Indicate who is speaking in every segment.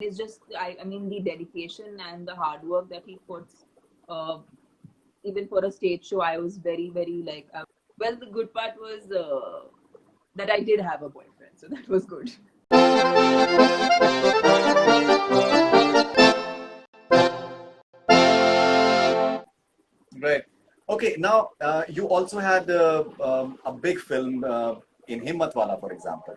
Speaker 1: It's just, I mean, the dedication and the hard work that he puts, uh, even for a stage show, I was very, very like, well, the good part was that I did have a boyfriend, so that was good.
Speaker 2: Right. Okay. Now, you also had a big film in Himmatwala, for example.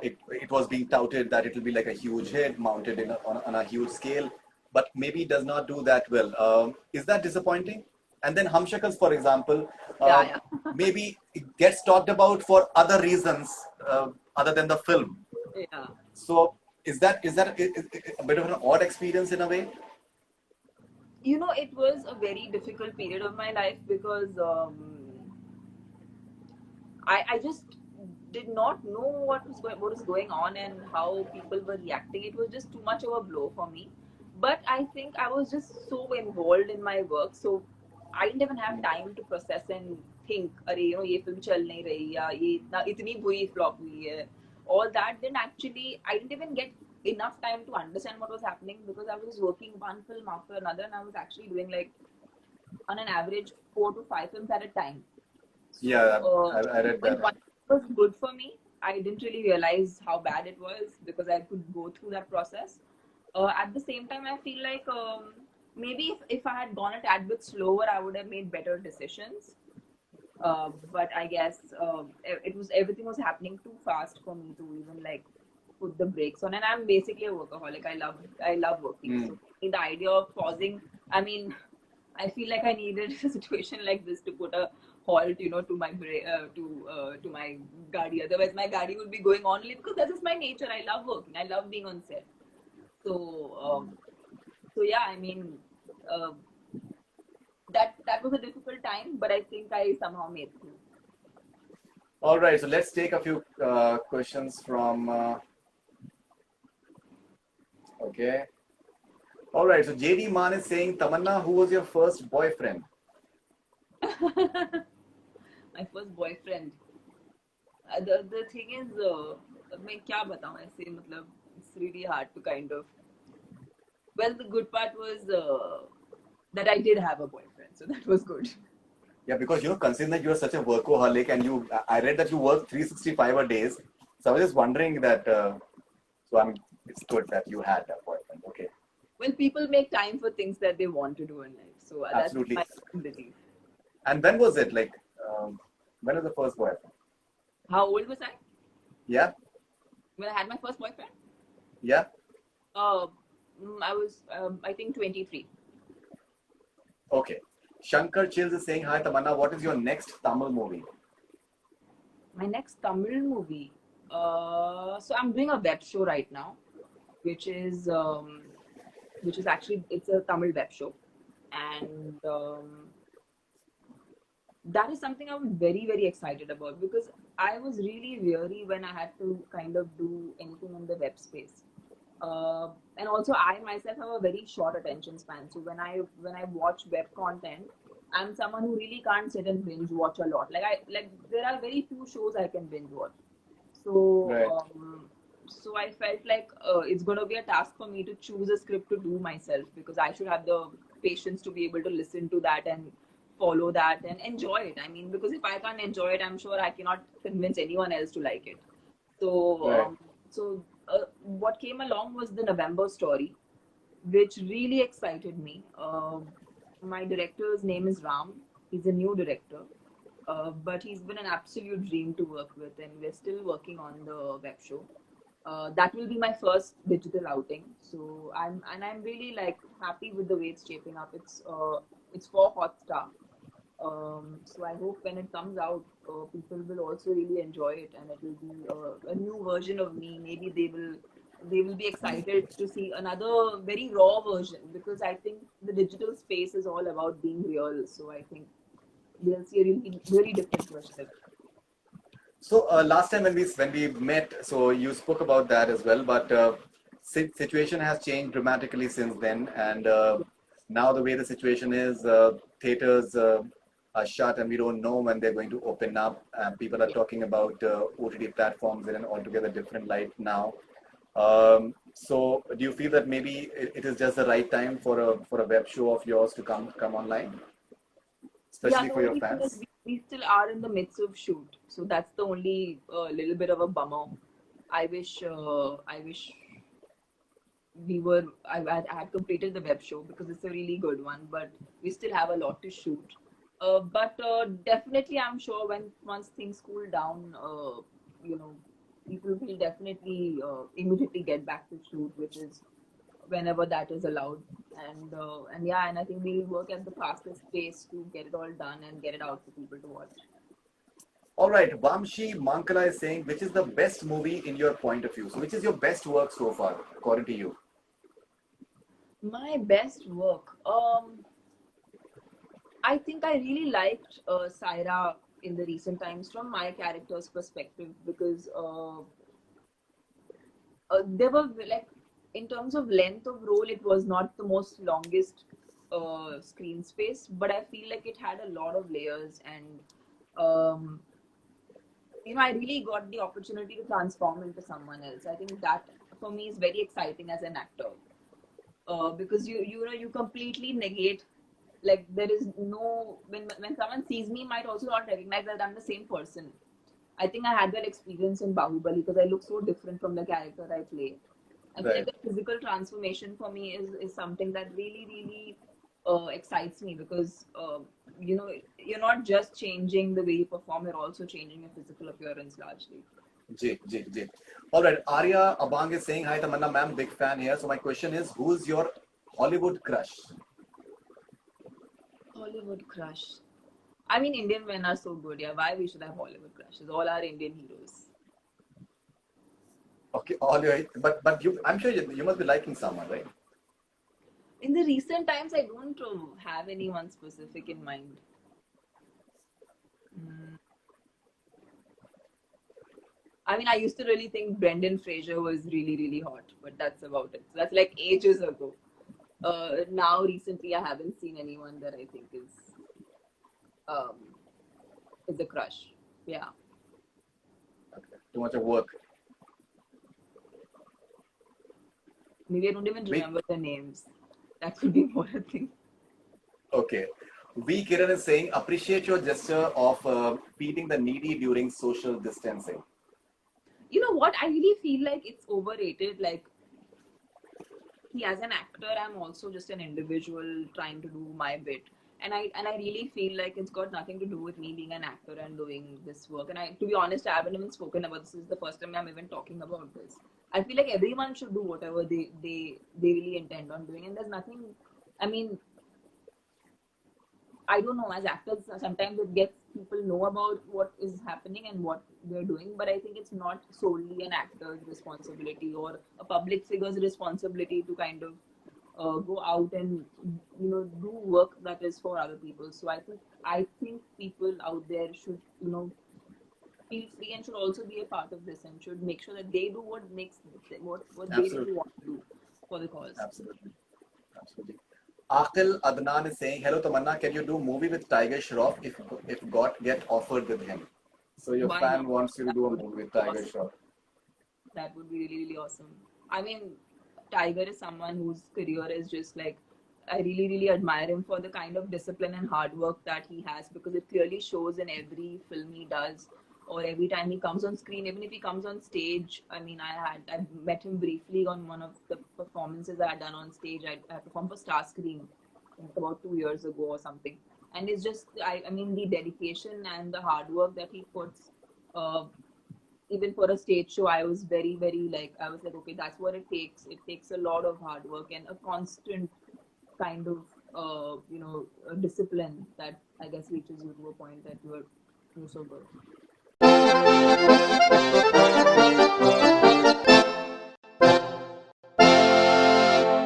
Speaker 2: It was being touted that it will be like a huge hit, mounted on a huge scale, but maybe it does not do that well. Is that disappointing? And then Hamshakals, for example,
Speaker 1: Yeah,
Speaker 2: uh,
Speaker 1: yeah.
Speaker 2: maybe it gets talked about for other reasons other than the film.
Speaker 1: Yeah.
Speaker 2: So, is that a bit of an odd experience in a way?
Speaker 1: You know, it was a very difficult period of my life because I just did not know what was going on and how people were reacting. It was just too much of a blow for me. But I think I was just so involved in my work, so I didn't even have time to process and think, अरे ये film चल नहीं रही या ये इतनी बुरी flop हुई है. All that didn't actually, I didn't even get enough time to understand what was happening because I was working one film after another and I was actually doing like on an average 4 to 5 films at a time. So
Speaker 2: Yeah, I read
Speaker 1: when
Speaker 2: that.
Speaker 1: one was good for me, I didn't really realize how bad it was because I could go through that process. At the same time, I feel like maybe if I had gone a tad bit slower, I would have made better decisions. But I guess it was everything was happening too fast for me to even like put the brakes on. And I'm basically a workaholic. I love working.
Speaker 2: Hmm.
Speaker 1: So the idea of pausing, I mean, I feel like I needed a situation like this to put a halt, to my to my gadi. Otherwise, my gadi would be going on only because that's just my nature. I love working. I love being on set. So, yeah. I mean, uh, that was a difficult time, but I think I somehow made through.
Speaker 2: All right, so let's take a few questions from. Okay. All right, so JD Man is saying, Tamanna, who was your first boyfriend?
Speaker 1: My first boyfriend. The thing is, मैं क्या बताऊँ ऐसे मतलब it's really hard to kind of. Well, the good part was that I did have a boyfriend, so that was good.
Speaker 2: Yeah, because considering that you're such a workaholic and I read that you work 365 a days. So I was just wondering that. It's good that you had that boyfriend. Okay,
Speaker 1: Well, people make time for things that they want to do in life, so that's
Speaker 2: absolutely.
Speaker 1: my belief.
Speaker 2: And when was it? Like, when was the first boyfriend?
Speaker 1: How old was I
Speaker 2: Yeah,
Speaker 1: when I had my first boyfriend?
Speaker 2: yeah.
Speaker 1: Uh, I was, I think, 23.
Speaker 2: Okay. Shankar Chills is saying, hi Tamanna, what is your next Tamil movie?
Speaker 1: My next Tamil movie. So I'm doing a web show right now, which is actually it's a Tamil web show, and that is something I'm very, very excited about because I was really weary when I had to kind of do anything in the web space. And also, I myself have a very short attention span. So when I watch web content, I'm someone who really can't sit and binge watch a lot. Like there are very few shows I can binge watch. So
Speaker 2: Right.
Speaker 1: so I felt like it's going to be a task for me to choose a script to do myself because I should have the patience to be able to listen to that and follow that and enjoy it. I mean, because if I can't enjoy it, I'm sure I cannot convince anyone else to like it. So,
Speaker 2: Right.
Speaker 1: what came along was the November story, which really excited me. My director's name is Ram. He's a new director, but he's been an absolute dream to work with, and we're still working on the web show. That will be my first digital outing. So I'm really like happy with the way it's shaping up. It's for Hotstar. So I hope when it comes out, people will also really enjoy it, and it will be a new version of me. Maybe they will be excited to see another very raw version because I think the digital space is all about being real. So I think they'll see a really really different version of it.
Speaker 2: So last time when we met, so you spoke about that as well, but situation has changed dramatically since then, and now the way the situation is, theaters are shut, and we don't know when they're going to open up. People are talking about OTT platforms in an altogether different light now. So, do you feel that maybe it is just the right time for a web show of yours to come online,
Speaker 1: Yeah,
Speaker 2: especially
Speaker 1: the
Speaker 2: for your
Speaker 1: only thing is
Speaker 2: fans?
Speaker 1: we still are in the midst of shoot, so that's the only little bit of a bummer. I wish I had completed the web show because it's a really good one, but we still have a lot to shoot. But definitely, I'm sure when once things cool down, you know, people will definitely immediately get back to shoot, which is whenever that is allowed. And yeah, and I think we'll work at the fastest pace to get it all done and get it out for people to watch.
Speaker 2: All right, Vamshi Mankala is saying, which is the best movie in your point of view? So, which is your best work so far, according to you?
Speaker 1: My best work. I think I really liked Saira in the recent times from my character's perspective because they were like in terms of length of role, it was not the most longest screen space, but I feel like it had a lot of layers and um, I really got the opportunity to transform into someone else. I think that for me is very exciting as an actor because you completely negate like there is no when someone sees me might also not recognize that I'm the same person. I think I had that experience in Bahubali because I look so different from the character I play. I feel like
Speaker 2: Right.
Speaker 1: the physical transformation for me is something that really excites me because you're not just changing the way you perform, you're also changing your physical appearance largely.
Speaker 2: Ji. All right, Arya Abang is saying, hi Tamanna ma'am, big fan here. So my question is, who's your Hollywood crush?
Speaker 1: Hollywood crush. I mean, Indian men are so good. Yeah, why we should have Hollywood crushes? All our Indian heroes.
Speaker 2: Okay, all your, but you, I'm sure you must be liking someone, right?
Speaker 1: In the recent times, I don't have anyone specific in mind. Mm. I mean, I used to really think Brendan Fraser was really hot, but that's about it. So that's like ages ago. Now, recently, I haven't seen anyone that I think um, is a crush. Yeah.
Speaker 2: Okay. Too much of work.
Speaker 1: Maybe I don't even
Speaker 2: We
Speaker 1: remember the names. That could be more a thing.
Speaker 2: okay. V Kiran is saying, appreciate your gesture of feeding the needy during social distancing.
Speaker 1: You know what? I really feel like it's overrated. Like, see, as an actor, I'm also just an individual trying to do my bit. And I really feel like it's got nothing to do with me being an actor and doing this work. And to be honest, I haven't even spoken about this. This is the first time I'm even talking about this. I feel like everyone should do whatever they really intend on doing. And there's nothing. I mean, I don't know, as actors, sometimes it gets people know about what is happening and what they're doing, but I think it's not solely an actor's responsibility or a public figure's responsibility to kind of go out and do work that is for other people. So I think people out there should feel free and should also be a part of this and should make sure that they do what makes what they really
Speaker 2: Absolutely.
Speaker 1: want to do for the cause.
Speaker 2: Absolutely. Absolutely. Aqil Adnan is saying, hello Tamanna, can you do movie with Tiger Shroff if got get offered with him? So your
Speaker 1: Why
Speaker 2: fan
Speaker 1: not?
Speaker 2: wants you to
Speaker 1: That
Speaker 2: do a
Speaker 1: would
Speaker 2: movie with
Speaker 1: be
Speaker 2: Tiger
Speaker 1: awesome.
Speaker 2: Shroff.
Speaker 1: That would be really awesome. I mean, Tiger is someone whose career is just like I really admire him for the kind of discipline and hard work that he has because it clearly shows in every film he does or every time he comes on screen, even if he comes on stage. I mean, I met him briefly on one of the performances I had done on stage. I performed for Starscream about 2 years ago or something, and it's just I mean the dedication and the hard work that he puts. Uh, Even for a stage show, I was very like I was like, okay, that's what it takes. It takes a lot of hard work and a constant kind of discipline that I guess reaches you to a point that you're so good.